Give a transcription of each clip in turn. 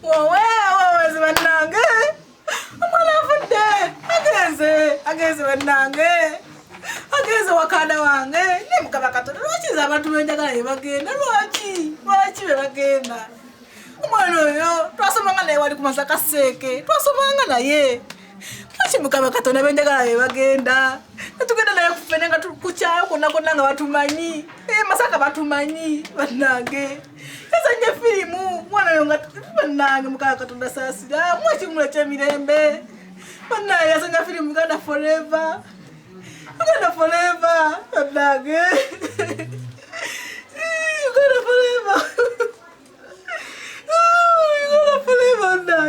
wowe zibanange umwana afudde ageze banange ageze wakanda wange nemukaba Katonda lwakiza abantu benjagala yebagenda lwaki bebagenda umwana oyo twasomanga naye wali ku Masaka Seeke twasomanga naye lwaki mukaba Katonda benjagala yebagenda netugenda naye kufene nga tukukyayo konna nga batumanyi Masaka batumanyi banange yazanye filimu mwana oyo nga banange mukaba Katonda saasira mwekimula kyemirembe banange yazanye filimu Uganda Forever banange Uganda Forever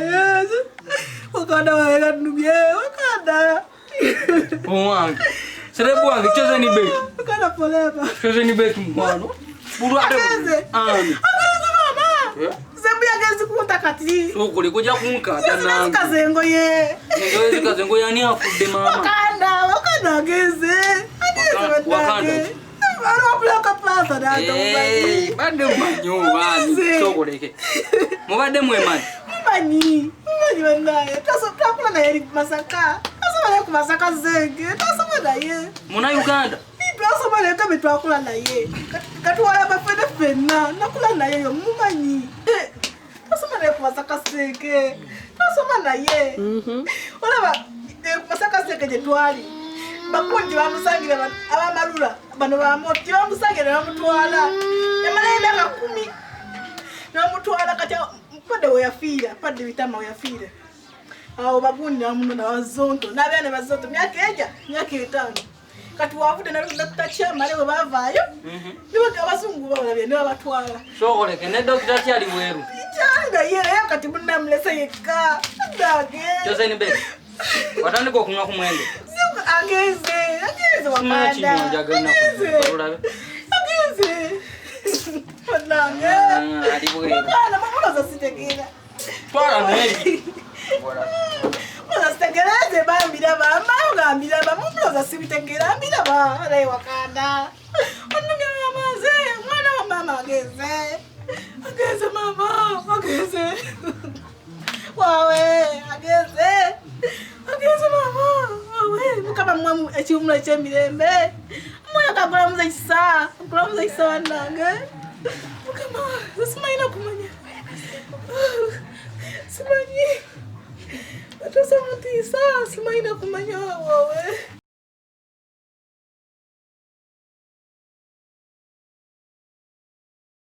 yes. Wakanda waega nubye, wakanda. Wangi. Serebu wangi, choze ni beki. Wakanda forever. Choze ni beki mkwano. Buru ade. Ageze mama. Zembu yageze kutakati. Sokole koja kunkata nange. Kazengo ye. Ngozi kazengo yani afude mama. Wakanda ageze. Wakanda. Baro bloka plaza dada mubadi. Bade manyo bani. Sokoleke. Mubade mwemani. Mani wanaye tasopakula na yeri Masaka asoma ku Masaka Zenge tasoma naye muna Uganda bibi asoma naye kabe twakula naye katwala bafene fena nakula naye yo mumanyi tasoma naye ku Masaka Zenge tasoma naye olaba ku Masaka Zenge je twali bakonje bamusangira abamalula bano bamoti bamusangira bamutwala yamalenda ka 10 namutwala kati pade oyafira pade bitama oyafira aho bagundi amuno na wazonto nabene bazonto myaka 5 kati wavude na ndakutachia malewe bavayo niwe abazungu balabye niwe batwala sokoleke ne doctor cyali weru cyanga yere yakati bunda mlese yeka ndage chose ni bebe watani ko kunga kumwende ageze wakanda ageze Wanange. Adi bugere. Bana mama sitegera. Twala neri. Mama sitegera bambira bamba ngambira bamuloza sibitegera mbira ba ale wakanda. Onunge mama ze mwana wa mama ageze. Ageze mama ageze. Wawe ageze. Ageze mama. Wawe mukaba mwamu ekyumula kyemirembe. Mwana kagula muzayisa. Kagula muzayisa wanange. Kama simaina kumanya. Simanyi. Atasa mutisa simaina kumanya wawe.